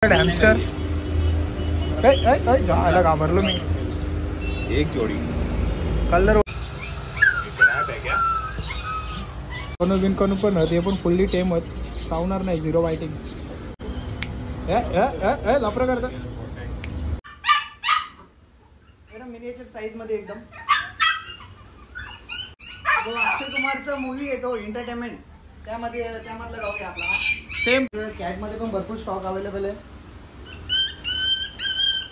Hampshire झाला घाबरलो मी. एक जोड़ी कलर कोण बिन कोण पण ते पण फुल्ली टेम होत चावणार नाही. झिरो वायटिंग लफरा करतात मिनिएचर साईज मध्ये एकदम. जो अक्षय कुमारचा मूवी आहे तो एंटरटेनमेंट त्यामधला डॉग आहे आपला. सेम कॅट मध्ये पण भरपूर स्टॉक अवेलेबल आहे.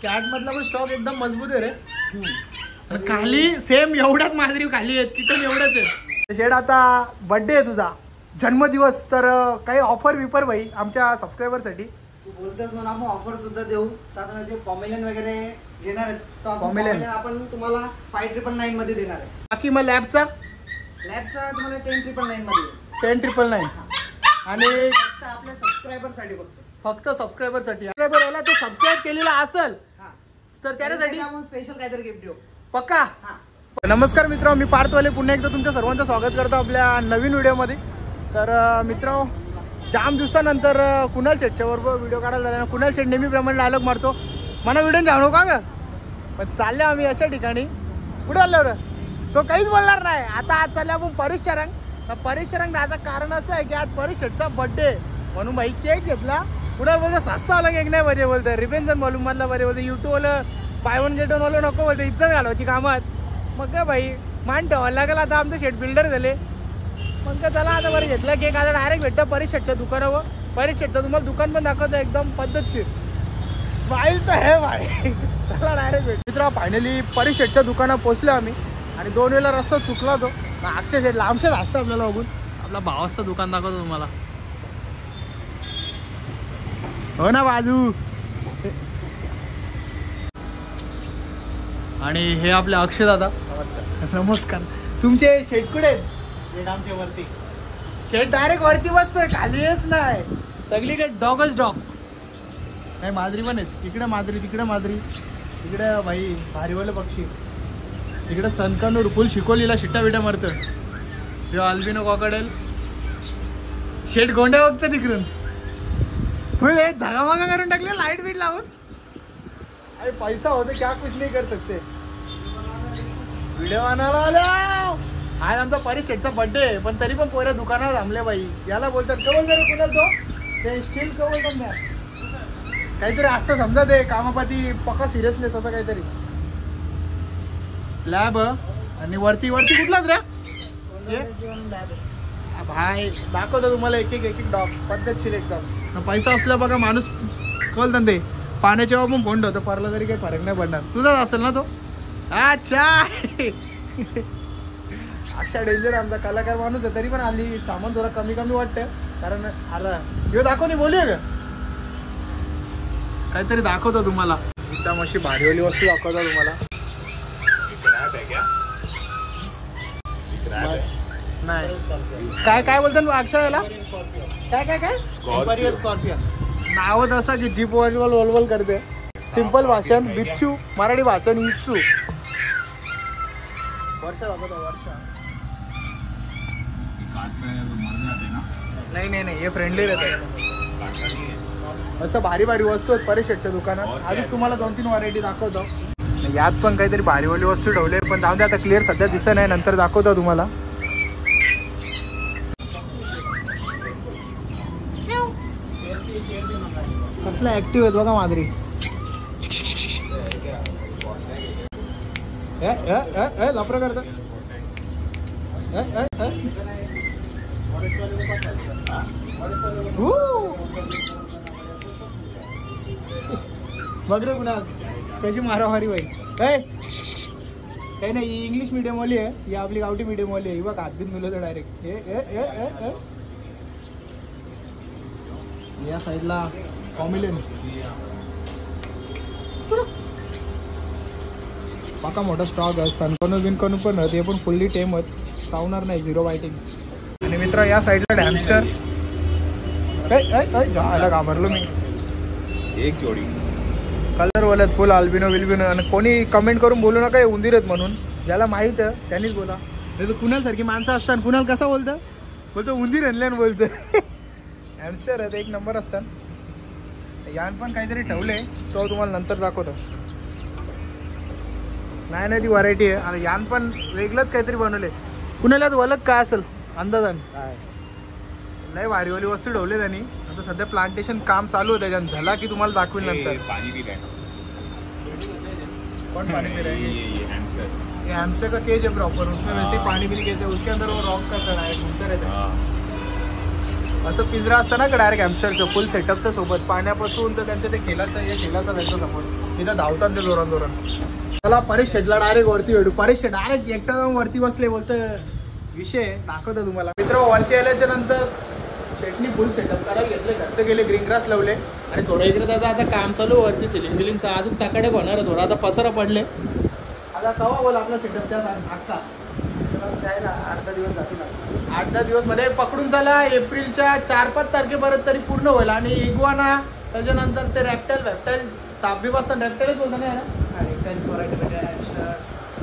कॅट मधला पण स्टॉक एकदम मजबूत आहे रे. खाली सेम एवढ्याच मांजरी खाली आहेत तिथून एवढंच आहे. शेड आता बर्थडे आहे तुझा जन्मदिवस तर काही ऑफर विफर भाई आमच्या सबस्क्रायबर साठी तू बोलतोस म्हणून आपण ऑफर सुद्धा देऊ. तर आपण जे पॉमेलियन वगैरे घेणार आहेत तर पॉमेलियन आपण तुम्हाला 5999 मध्ये देणार आहे. बाकी मग लॅबचा तुम्हाला 10999 मध्ये 10999 आणि फक्त आपल्या सबस्क्रायबर साठी फक्त सबस्क्रायबर साठी. याला तो सबस्क्राईब केलेला असेल तर त्यासाठी आपण स्पेशल काहीतरी गिफ्ट देऊ पक्का. नमस्कार मित्र, मी पार्थवाले पुन्हा एकदा तुमच्या सर्वांचं स्वागत करतो आपल्या नवीन व्हिडिओमध्ये. तर मित्र जाम दिवसानंतर कुणाल शेटच्या बरोबर व्हिडिओ काढायला झाला. कुणाल शेट नेहमीप्रमाणे डायलॉग मारतो मला व्हिडिओ जाणू का ग. पण चालले आम्ही अशा ठिकाणी कुठे आल्यावर तो काहीच बोलणार नाही. आता आज चालले आपण परेश रंग दादा. कारण असं आहे की आज परेश शेटचा बर्थडे म्हणून भाई केक घेतला. कुणाला बोलतो सस्ता वाला केक नाही बरे बोलतं. रिबेन्सन मॉल्यूम मधला बरे बोलतो. युट्यूबवाला बाय वन गेट वन वाला नको बोलतो. इज्जत घालवायची कामात. मग काय भाई मान ठेवायला लागेल. आता आमचं शेट बिल्डर झाले. मग का चला आता बरं घेतला केक. आता डायरेक्ट भेटतं परेश शेटच्या दुकानावर. परेश शेटचं तुम्हाला दुकान पण दाखवतं एकदम पद्धतशीर. वाईल तर हे भाई चला डायरेक्ट भेट. मित्र फायनली परेश शेटच्या दुकानात पोहोचलो आम्ही आणि 2 वेळेला रस्ता चुकला तो. अक्षय शेट लांबशेच असतं आपल्याला बघून. आपला भावाचं दुकान दाखवतो तुम्हाला. हो ना बाजू. आणि हे आपले अक्षय दादा. नमस्कार. तुमचे शेट कुठे आहेत? शेट आमच्या वरती. शेट डायरेक्ट वरती बसतोय खालीच नाही. सगळीकडे डॉगच डॉग. नाही मांजरी पण आहेत. इकडे मांजरी तिकडे मांजरी. इकडे भाई भारीवाले पक्षी. इकडे सनकनूर फुल शिकोलीला शिट्टा बिट्टा मारतं. हे अल्बिनो कॉकटेल. शेट गोंड्या बघतं तिकडून फुल हे झगामागा करून टाकले लाईट बीट लावून. अरे पैसा होते क्या कुछ नहीं कर सकते. व्हिडिओ बनायला आलो. आज आमचा परेश शेटचा बर्थडे आहे पण तरी पण पोऱ्या दुकानात थांबले बाई. याला बोलतात कवल जर कुणाल तो ते स्टील कवल पण द्या काहीतरी असतं समजा ते कामापाती पक्का सिरियसनेस असं काहीतरी. लॅब आणि वरती कुठलाच रे भाई दाखवतो तुम्हाला एक एक डॉग पद्धतशीर एकदम. पैसा असला बघा माणूस कल धंदे. पाण्याच्या पण कोंड होतं परला तरी काही फरक नाही पडणार. तुझाच असेल ना तो. अच्छा अक्षा डेंजर आमचा कलाकार माणूस आहे. तरी पण आली सामान थोडा कमी वाटतं कारण आला ह्यो दाखव नाही बोलूया का काहीतरी दाखवतो तुम्हाला. एकदम अशी भारीवाली वस्तू दाखवतो तुम्हाला. नाही काय बोलतात अक्षय याला काय स्कॉर्पियन नावच असं की जीप वलवल करते. सिंपल भाषण बिच्छू. मराठी भाषण इच्छू. वर्षा दाखवतो वर्षा. नाही हे फ्रेंडली राहते. असं भारी वस्तू आहेत परेश शेटच्या दुकानात. आधी तुम्हाला 2-3 व्हरायटी दाखवतो. यात पण काहीतरी भारीवाली वस्तू ठेवले पण जाऊ दे आता क्लिअर सध्या दिसत नाही. नंतर दाखवतो तुम्हाला. कसला ऍक्टिव्ह आहेत बघा मांजरी. लफरा करतात. बघ रे कुणाल कशी मारामारी बाई. काही नाही इंग्लिश मिडियम वाली आहे. ही आपली गावठी मिडियम वाली आहे. बघ हातबीत मिळवतो डायरेक्ट. या साईडला पॉमेलियन पक्का मोठा स्टॉक आहे. सनकनू पण ते पण फुल्ली टेम होत चावणार नाही. Zero whitening. आणि मित्र या साईडला हॅमस्टर झाला घाबरलो मी. एक जोड़ी कलर वाल्यात फुल अल्बिनो विल्बिनो. आणि कोणी कमेंट करून बोलू नका उंदीर आहेत म्हणून. ज्याला माहित आहे त्यांनीच बोला. नाही तर कुणाल सारखी माणसं असतात. कुणाल कसा बोलतो उंदीर आणल्यानं बोलतं. हॅमस्टर आहेत एक नंबर असतात. यान पण काहीतरी ठेवले तो तुम्हाला नंतर दाखवतो. नाही ती व्हरायटी आहे. आणि यान पण वेगळंच काहीतरी बनवले. कुणाला वलग काय असेल अंदाजान नाही भारीवाली वस्तू ठेवले त्यांनी. आता सध्या प्लांटेशन काम चालू आहे त्याच्यात. झाला की तुम्हाला दाखवेल नंतर. पानी पी रहे हैं. कौन पानी पी रहे हैं? ये हैमस्टर. ये हैमस्टर का केज है प्रॉपर. उसमें वैसे ही पानी भी नहीं कहते. उसके अंदर वो रॉक करता है घूमते रहते हैं. असं पिंजरा असतं ना का डायरेक्ट हॅमस्टरचं फुल सेटअपच्या सोबत पाण्यापासून तर त्यांचं ते खेळाचं त्यांच्या समोर तिथं धावतात ते जोरान. चला परेश शेटला डायरेक्ट वरती भेटू. परेश शेट डायरेक्ट एकटा जाऊन वरती बसले. बोलतं विषय दाखवतो तुम्हाला. मित्र वरती आल्याच्या नंतर शेटनी फुल सेटअप करायला घेतले. घरचे गेले ग्रीन ग्रास लावले आणि थोडं इकडे त्याचा आता काम चालू वरती सिलिंग बिलिंगचा अजून टाकाडे होणार. थोडा आता पसारा पडले. आता कवा बोल आपला सेटअप त्या अख्खा द्यायला 8-10 दिवस जातील. 8-10 दिवस मध्ये पकडून चला. एप्रिलच्या 4-5 तारखेपर्यंत तरी पूर्ण होईल. आणि इग्वाना त्याच्यानंतर ते रॅप्टाईल सापबी बसतात. रॅप्टाईलच बोलतात ना रॅप्टाईल्स व्हरायटी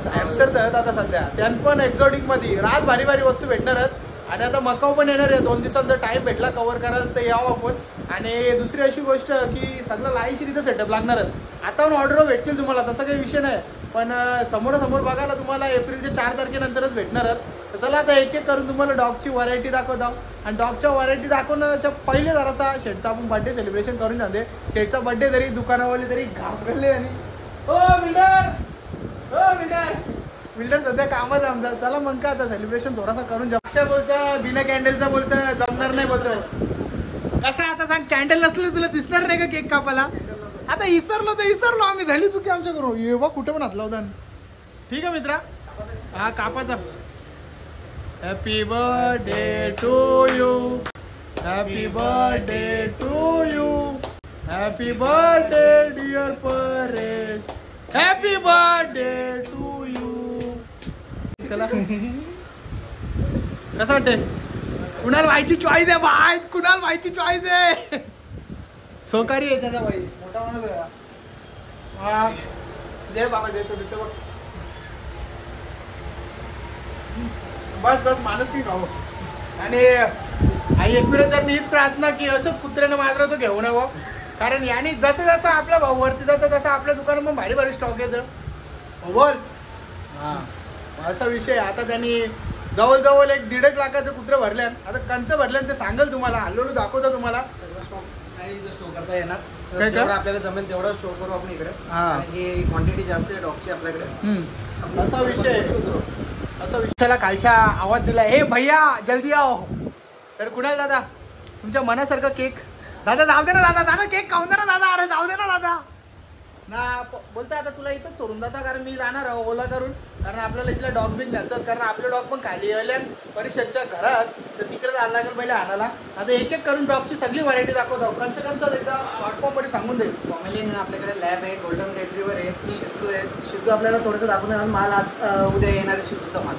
हॅमस्टर आता सध्या त्यां पण एक्झॉटिक मध्ये राज भारी भारी वस्तू भेटणार आहेत. आणि आता मकाऊ पण येणार आहे. 2 दिवसांचा टाइम भेटला कव्हर करायला तर यावं आपण. आणि दुसरी अशी गोष्ट की सगळं लाईशी तिथं सेटअप लागणार आहेत. आता पण ऑर्डर भेटतील तुम्हाला तसा काही विषय नाही. पण समोरासमोर बघायला तुम्हाला एप्रिलच्या 4 तारखेनंतरच भेटणार आहेत. तर चला आता एक एक करून तुम्हाला डॉगची व्हरायटी दाखवतो. आणि डॉगच्या व्हरायटी दाखवण्याच्या पहिले जरासा शेटचा आपण बर्थडे सेलिब्रेशन करून जाते. शेटचा बर्थडे तरी दुकानावाले तरी घाबरले. आणि हो बिल्डर सध्या कामच आमचा. चला मग का आता सेलिब्रेशन थोडासा करून जा. अक्षा बोलतं बिना कॅन्डलचा बोलतं जमणार नाही बोलतो. कसं आता सांग कॅन्डल नसलं तुला दिसणार नाही का केक कापायला. आता इसरलो आम्ही. झाली चुकी आमच्याकडून. ये बा कुठे पण हातला होता. ठीक आहे मित्रा. हा कापाचा. Happy birthday to you. Happy birthday to you. Happy birthday dear Paresh. Happy birthday to you. कसं वाटते. कुणाल व्हायची चॉईस आहे बाय. कुणाल व्हायची चॉईस आहे. सहकारी आहे त्याचा बाई. मोठा माणूस आहे. जय बाबा जय. तो बघ बस माणूस की खाऊ. आणि आई एकविराच्या नीट प्रार्थना की असंच कुत्र्यानं मात्र तो घेऊ नवं. कारण याने जसं जसं आपला भाऊ वरती जातं तसं आपल्या दुकानात मग भारी भारी स्टॉक येतं. बोल हा असा विषय. आता त्यांनी जवळजवळ 1-1.5 लाखाचं कुत्रे भरल्यान. आता कंच भरल्यान ते सांगेल तुम्हाला. हल्लो दाखवतो तुम्हाला. सगळं स्टॉक नाही जो शो करता येणार. काय जेवढं आपल्याला जमेल तेवढं शो करू आपण इकडे. कारण की क्वांटिटी जास्त आहे डॉगची आपल्याकडे. असा विषय. चला कालच्या आवाज दिला. हे भैया जल्दी आओ. तर कुणाल दादा तुमच्या मनासारखं केक. दादा जाऊ दे ना दादा केक खाऊन दे ना दादा. अरे जाऊ दे ना दादा ना बोलता. आता तुला इथंच सोडून जाता कारण मी जाणार ओला करून. कारण आपल्याला इथला डॉग बिग न्यायचं. कारण आपले डॉग पण खाली आल्या परिषदच्या घरात. तर तिकडे जायला लागेल पहिले आणायला. आता एक एक करून डॉगची सगळी व्हरायटी दाखवतो. कंच एकदा शॉर्ट फॉर्म मध्ये सांगून देईल. पॉमेलियन आपल्याकडे लॅब आहे. गोल्डन रेट्रीवर आहे. शिजू आहे. शिजू आपल्याला थोडंसं दाखवून माल आज उद्या येणार आहे. शिजूचा माल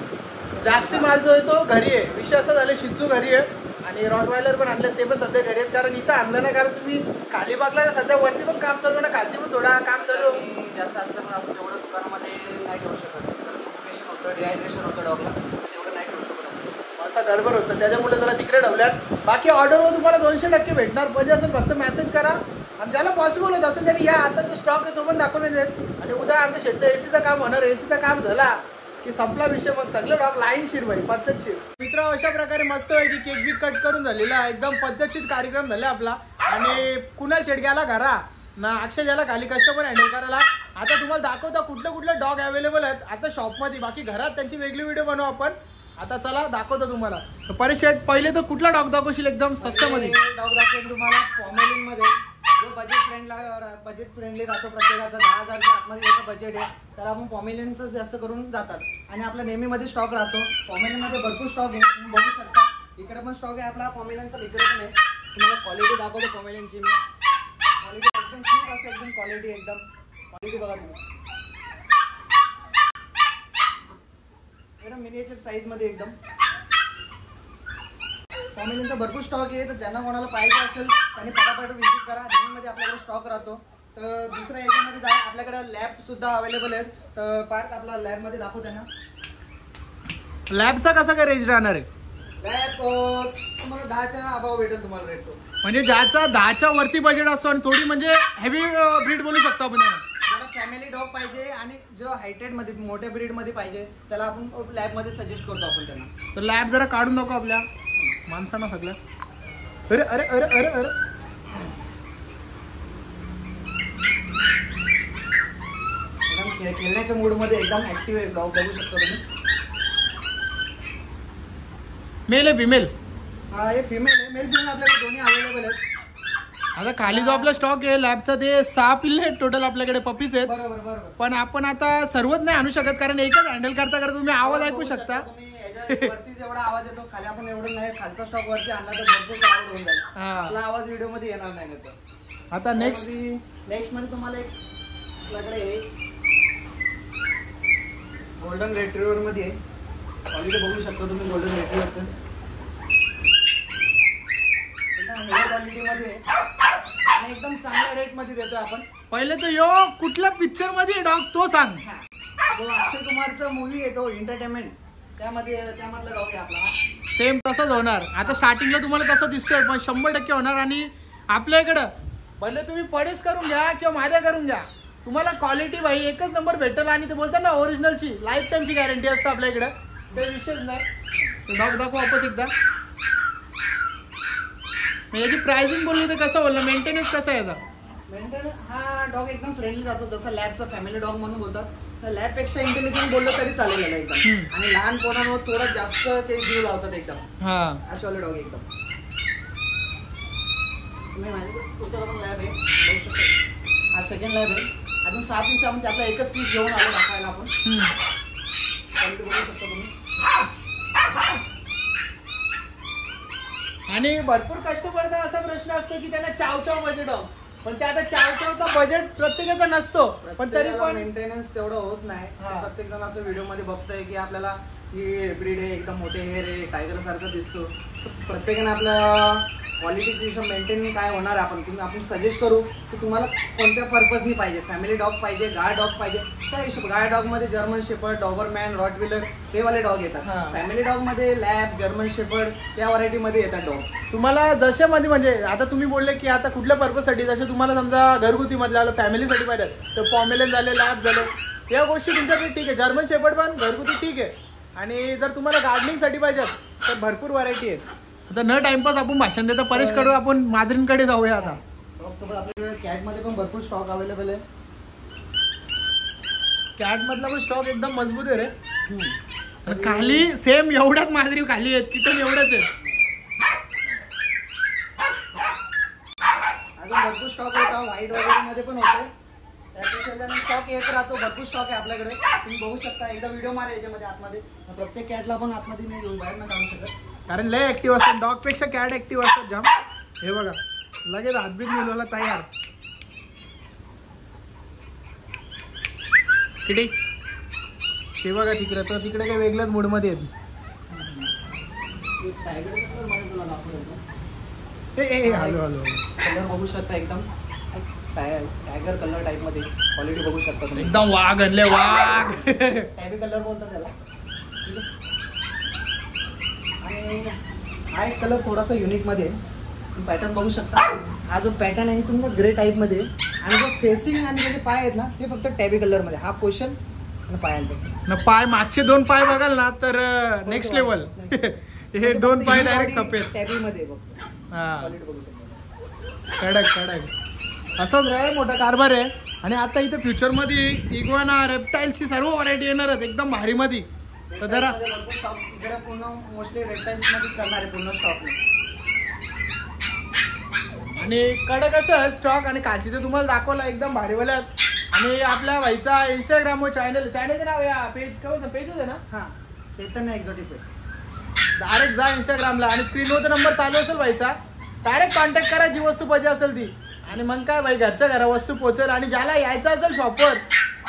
जास्ती माल जो आहे तो घरी आहे. विषय असं झालं शिजू घरी आहे. आणि रॉटवायलर पण आणले ते पण सध्या घरी आहेत. कारण इथं आणलं नाही. कारण तुम्ही खाली बघला ना सध्या वरती पण काम चालू ना. खाली पण थोडा काम चालू. जास्त असल्यामुळे आपण तेवढं दुकानामध्ये नाही ठेवू शकत. तर सफोकेशन होतं डिहायड्रेशन होतं डॉगला. तेवढं नाही ठेवू शकत. असं गडबड होतं त्याच्यामुळे जरा तिकडे ठेवल्यात. बाकी ऑर्डरवर तुम्हाला 200% भेटणार. पाहिजे असेल फक्त मेसेज करा. आणि ज्याला पॉसिबल होत असेल त्यांनी या आता जो स्टॉक आहे तो पण दाखवण्यात येईल. आणि उद्या आमच्या शेटचं एसीचं काम होणार. एसीचं काम झाला की संपला विषय. मग सगळे डॉग लाईनशीर भाई पद्धतशीर. मित्र अशा प्रकारे मस्त आहे की केक बी कट करून झालेला. एकदम पद्धतशीर कार्यक्रम झाला आपला. आणि कुणाल शेट गेला घरा ना. अक्षय गेला खाली कस्टमर हँडल करायला. आता तुम्हाला दाखवता कुठले डॉग अवेलेबल आहेत आता शॉपमध्ये. बाकी घरात त्यांची वेगळी व्हिडिओ बनवू आपण. आता चला दाखवतो तुम्हाला. तर परेश शेट पहिले तर कुठला डॉग दाखवशील एकदम स्वस्तामध्ये. डॉग दाखवेल तुम्हाला पॉमेलियन मध्ये. जो बजेट फ्रेंडली राहतो. प्रत्येकाचा 10,000च्या आतमध्ये त्याचं बजेट आहे. त्याला आपण पॉमेलियनच जास्त करून जातात. आणि आपला नेहमीमध्ये स्टॉक राहतो. पॉमेलियनमध्ये भरपूर स्टॉक आहे. तुम्ही बघू शकता. इकडे पण स्टॉक आहे आपला पॉमेलियनचा. इकडे पण आहे. तुम्हाला क्वालिटी दाखवतो पॉमेलियनची मी. क्वालिटी एकदम ठीक असं एकदम क्वालिटी बघा तुम्ही. एकदम मिनिएचर साईज मध्ये एकदम. पॉमेलियनचा भरपूर स्टॉक आहे. तर ज्यांना कोणाला पाहिजे असेल त्यांनी पटापट विजिट करा. मध्ये आपल्याकडे स्टॉक राहतो. तर दुसऱ्या याच्यामध्ये जा. आपल्याकडे लॅब सुद्धा अवेलेबल आहेत. तर पार्ट आपला लॅब मध्ये दाखवू त्यांना. लॅबचा कसा काय रेंज राहणार आहे. लॅब तुम्हाला 10च्या अभाव भेटेल तुम्हाला रेट तो. म्हणजे ज्याचा 10च्या वरती बजेट असतो आणि थोडी म्हणजे हेवी ब्रीड बोलू शकतो आपण त्याला. ज्याला फॅमिली डॉग पाहिजे आणि जो हायटेड मध्ये मोठ्या ब्रीड मध्ये पाहिजे त्याला आपण लॅब मध्ये सजेस्ट करतो आपण त्यांना. तर लॅब जरा काढून नको आपल्या माणसांना सगळ्या. अरे अरे अरे अरे अरे एकदम खेळण्याच्या मूड मध्ये एकदम ऍक्टिव्ह आहे डॉग, बघू शकता तुम्ही. मेल आहे फिमेल? हा हे फिमेल आहे. मेल फिमेल आपल्याकडे दोन्ही अवेलेबल आहेत. आता खाली जो आपला स्टॉक आहे लॅबचा ते 6 पिल्ले आहेत टोटल आपल्याकडे, पपीस आहेत. बरोबर बरोबर. पण आपण आता सर्वच नाही आणू शकत कारण एकच हँडल करता करता तुम्ही आवाज ऐकू शकता. तुम्ही वरती जेवढा आवाज येतो खाली आपण एवढं नाही, खालचा स्टॉक वरती आणला तर भरपूर क्राऊड होऊन जाईल. हा. आपला आवाज व्हिडिओ मध्ये येणार नाही तर. आता नेक्स्ट मध्ये तुम्हाला एक आपल्याकडे गोल्डन रेट्रिव्हर मध्ये क्वालिटी बघू शकता तुम्ही. गोल्डन रेट्रिव्हरचं एकदम हेवी क्वालिटी मध्ये आणि एकदम चांगल्या रेट मध्ये देतोय आपण. पहिले तर यो कुठल्या पिक्चर मध्ये डॉग तो सांग. जो अक्षय कुमारचा मूवी आहे तो एंटरटेनमेंट त्यामधला डॉग आहे आपला. सेम तसंच होणार. आता स्टार्टिंगला तुम्हाला तसं दिसतोय पण 100% होणार. आणि आपल्या इकडं पहिले तुम्ही पडेस करून घ्या किंवा माझ्या करून घ्या, तुम्हाला क्वालिटी भाई एकच नंबर भेटेल. आणि ते बोलतात ना ओरिजिनलची लाईफ टाईमची गॅरंटी असते आपल्या इकडं, ते विषयच नाही. डॉग दाखव वापस एकदा. याची प्राइसिंग बोलली तर कसं बोललं, मेंटेनन्स कसं आहे याचा? मेंटेनन्स हा डॉग एकदम फ्रेंडली राहतो. जसं लॅबचा फॅमिली डॉग म्हणून बोलतात, लॅब पेक्षा इंटेलिजंट बोललं तरी चालेल याला एकदम. आणि लहान पोरांवर थोडं जास्त ते जीव लावतात एकदम. हा अशावाले डॉग एकदम. तुम्ही माझ्याकडे दुसरा पण लॅब आहे बघू शकता. हा सेकंड लॅब आहे. अजून 6 पीस आपण त्यातला एकच पीस घेऊन आलो दाखवायला आपण. क्वालिटी बघू शकता तुम्ही. आणि भरपूर कस्टमरचा असा प्रश्न असतो की त्यांना चाव बजेट डॉग, पण ते आता चावचा बजेट प्रत्येकाचा नसतो. पण तरी पण मेंटेनन्स तेवढं होत नाही. प्रत्येक जण असं व्हिडिओ मध्ये बघतोय की आपल्याला ही ब्रीड आहे, एकदम मोठे हेअर आहे, टायगर सारखं दिसतो. प्रत्येकाने आपल्या क्वालिटीची मेंटेन काय होणार आपण सजेस्ट करू की तुम्हाला कोणत्या पर्पजनी पाहिजे. फॅमिली डॉग पाहिजे, गाय डॉग पाहिजे, त्या हिशोब. गाय डॉग मध्ये जर्मन शेपर्ड, डॉबरमॅन, रॉटव्हिलर हे वाले डॉग येतात. फॅमिली डॉग मध्ये लॅब, जर्मन शेपर्ड या व्हरायटी मध्ये येतात डॉग. तुम्हाला जसे मध्ये म्हणजे आता तुम्ही बोलले की आता कुठल्या पर्पजसाठी, जसे तुम्हाला समजा घरगुती मधल्या फॅमिलीसाठी पाहिजे तर पॉमेलियन झाले, लॅब झाले, या गोष्टी तुमच्याकडे ठीक आहे. जर्मन शेपर्ड पण घरगुती ठीक आहे. आणि जर तुम्हाला गार्डनिंग साठी पाहिजे तर भरपूर व्हरायटी आहेत. आता न टाइमपास आपण भाषण देता परेश करू, आपण माद्रींकडे जाऊया. आता सोबत आपल्याकडे कॅट मध्ये पण भरपूर स्टॉक अवेलेबल आहे. कॅट मधला पण स्टॉक एकदम मजबूत आहे रे. खाली सेम एवढ्याच माद्री खाली आहेत, तिथून एवढ्याच आहेत. अजून भरपूर स्टॉक होता. व्हाईट वगैरे मध्ये पण होते. स्टॉक येत राहतो. भरपूर स्टॉक आहे आपल्याकडे. तुम्ही बघू शकता. एकदा व्हिडिओ मारा याच्यामध्ये आतमध्ये. प्रत्येक कॅटला आपण आतमध्ये नाही घेऊन बाहेर न काढू शकत कारण लय ऍक्टिव्ह असतात. डॉग पेक्षा कॅट ऍक्टिव्ह असतात जाम. हे बघा लगेच हातबीत मिळवायला तयार. किती ते बघा तिकडे, तर तिकडे काही वेगळ्याच मूड मध्ये येत. हॅलो हॅलो कलर बघू शकता. एकदम टायगर कलर टाइप मध्ये क्वालिटी बघू शकता तुम्ही. एकदम वाघ आणले, वाघ टॅबी कलर बोलतात त्याला. आणि हा एक कलर थोडासा युनिक मध्ये पॅटर्न बघू शकता. हा जो पॅटर्न आहे तुम्हाला ग्रे टाइप मध्ये. आणि जो फेसिंग आणि त्याचे पाय आहेत ना ते फक्त टॅबी कलर मध्ये. हा पोर्शन आणि पायांचा पाय, मागचे 2 पाय बघाल ना तर नेक्स्ट लेवल. हे 2 पाय डायरेक्ट सफेद टॅबी मध्ये बघतो. हा क्वालिटी बघू शकता. कडक कडक असंच रे मोठा कारभार आहे. आणि आता इथे फ्युचर मध्ये इग्वाना, रेप्टाईल्सची सर्व व्हरायटी येणार आहेत एकदम भारी मध्ये. तर जरा इकडे पूर्ण मोस्टली रेप्टाईल्स मध्ये करणार आहे पूर्ण स्टॉक. आणि कडक असं स्टॉक. आणि काल तिथे तुम्हाला दाखवलं एकदम भारीवाल्यात. आणि आपल्या भाईचा इंस्टाग्राम चॅनलचं नाव या पेज काय होतं, पेजच आहे ना? हा, चैतन्य एक्झॉटिक पेज. डायरेक्ट जा इंस्टाग्रामला आणि स्क्रीनवर नंबर चालू असेल भाईचा, डायरेक्ट कॉन्टॅक्ट करा जी वस्तू पाहिजे असेल ती. आणि मग काय भाई घरच्या घरा वस्तू पोहोचेल. आणि ज्याला यायचं असेल शॉपवर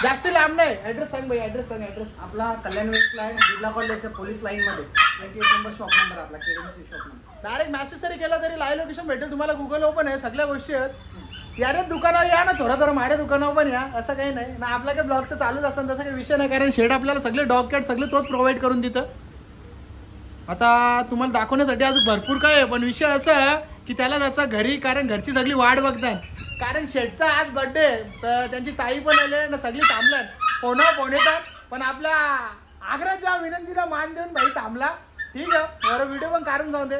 जास्त लांब नाही. ऍड्रेस सांग भाई, ऍड्रेस सांग. ऍड्रेस आपला कल्याण वेस्ट लाईन, बिर्ला कॉलेजच्या पोलीस लाईन मध्ये 28 नंबर शॉप नंबर आपला, KDC shop number. Direct message तरी केला तरी लाईव्ह लोकेशन भेटेल तुम्हाला. गुगल ओपन आहे, सगळ्या गोष्टी आहेत. यारे दुकानावर या ना, थोडं माझ्या दुकानावर पण या, असं काही नाही ना. आपला काही ब्लॉग तर चालूच असतात, तसा काही विषय नाही. कारण शेड आपल्याला सगळे डॉग कॅट सगळे तोच प्रोव्हाइड करून देतं. आता तुम्हाला दाखवण्यासाठी अजून भरपूर काय आहे, पण विषय असा आहे की त्याला त्याचा घरी, कारण घरची सगळी वाट बघतात, कारण शेठचा आज बर्थडे, तर त्यांची ताई पण आले ना, सगळी थांबल्यात, फोन येतात, पण आपल्या आग्राच्या विनंतीला मान देऊन भाई थांबला. ठीक आहे, बरं व्हिडिओ पण काढून जाऊ दे.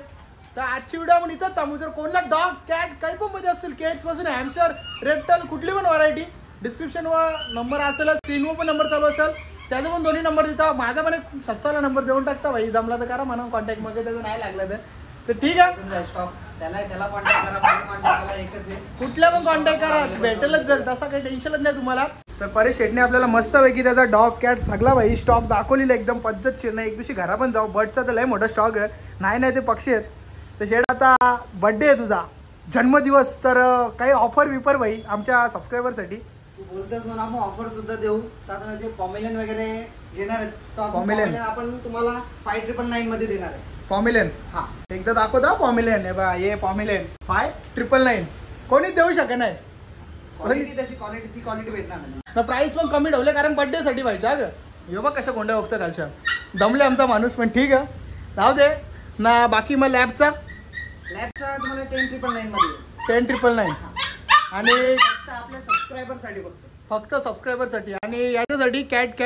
तर आजची व्हिडिओ आपण इथंच थांबू. जर कोणला डॉग कॅट काही पण मध्ये असतील, केज पासून हॅमस्टर, रेप्टल, कुठली पण व्हरायटी, डिस्क्रिप्शनवर नंबर असेल, स्क्रीनवर पण नंबर चालू असेल, त्याचा पण दोन्ही नंबर देता. माझा पण एक सस्ताला नंबर देऊन टाकता भाई, जमला तर करा म्हणा कॉन्टॅक्ट मध्ये, त्याचं नाही लागलं तर ठीक आहे. स्टॉक त्याला कॉन्टॅक्ट करा, मला कॉन्टॅक्ट करा, एकच आहे. कुठल्या पण कॉन्टॅक्ट करा, भेटेलच. जर तसा काही टेन्शनच नाही तुम्हाला. तर परेश शेटने आपल्याला मस्तपैकी त्याचा डॉग कॅट सगळा भाई स्टॉक दाखवलेला एकदम पद्धतशीर. नाही एक दिवशी घरा पण जाऊ, बर्डचा तर लय मोठा स्टॉक आहे. नाही ते पक्षी आहेत. तर शेट आता बर्थडे आहे तुझा, जन्मदिवस, तर काही ऑफर विफर भाई आमच्या सबस्क्रायबरसाठी? तू बोलतोस म्हणून आपण ऑफर सुद्धा देऊ. तर आपण जे पॉमेलियन वगैरे घेणार आहेत, तर पॉमेलियन आपण तुम्हाला 5999 मध्ये देणार आहे. पॉमेलियन हा, एकदा दाखवता पॉमेलियन. हे बा, हे पॉमेलियन 5999 कोणी देऊ शकत नाही. क्वालिटी तशी क्वालिटी, ती क्वालिटी भेटणार नाही. प्राइस पण कमी ठेवले, कारण बर्थडे साठी व्हायचा ग. हे बघ कशा कोंड्या बघतात खालच्या, दमले आमचा माणूस. पण ठीक आहे, जाऊ दे ना. बाकी मग लॅबचा तुम्हाला 10,999 मध्ये 10,999 आणि फक्त आपल्या सबस्क्रायबर साठी, फक्त सबस्क्रायबर साठी. आणि याच्यासाठी कॅट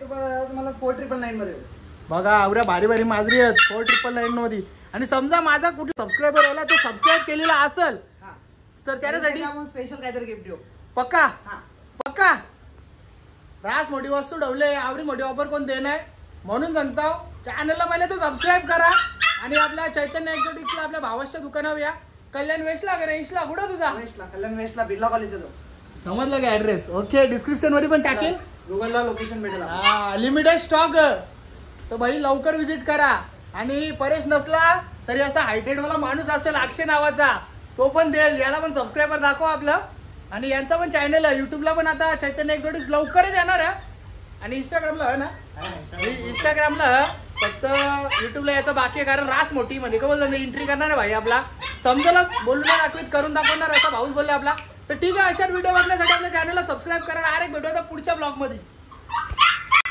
तुम्हाला 4,999 मध्ये. बघा आवऱ्या भारी भारी माजरी आहेत 4,999 मध्ये. आणि समजा माझा कुठे सबस्क्रायबर आला, तो सबस्क्राईब केलेला असेल, तर त्याच्यासाठी आपण स्पेशल काहीतरी गिफ्ट देऊ. पक्का हा, पक्का. रास मोठी वस्तू ठेवले, आवडी मोठी ऑफर कोण देणार, म्हणून सांगता चॅनलला पहिले तर सबस्क्राईब करा. आणि आपल्या चैतन्य एक्झोटिक्सला, आपल्या भावाच्या दुकानावर या, कल्याण वेस्टला का रेंजला, कुठं तुझा? कल्याण वेस्टला, बिर्ला कॉलेजचा तो. समजलं का ऍड्रेस? ओके, डिस्क्रिप्शन मध्ये पण टाकेल, गुगलला लोकेशन भेटेल. Limited stock. तर भाई लवकर विजिट करा. आणि परेश नसला तरी असा हायटेड वाला माणूस असेल अक्षय नावाचा, तो पण देईल. याला पण सबस्क्रायबर दाखवा आपलं. आणि यांचा पण चॅनल आहे युट्यूबला पण, आता चैतन्य एक्झोटिक्स लवकरच येणार आहे. आणि इंस्टाग्रामला आहे ना, इंस्टाग्रामला फक्त, युट्यूबला याचं बाकी आहे, कारण रास मोठी म्हणजे का बोलतो एंट्री करणार आहे भाई आपला, समजायला बोलून दाखवीत करून दाखवणार असा भाऊच बोलले आपला. तर ठीक आहे, अशा व्हिडिओ बघण्यासाठी आपल्या चॅनलला सबस्क्राईब करा. डायरेक्ट भेटू आता पुढच्या ब्लॉग मध्ये.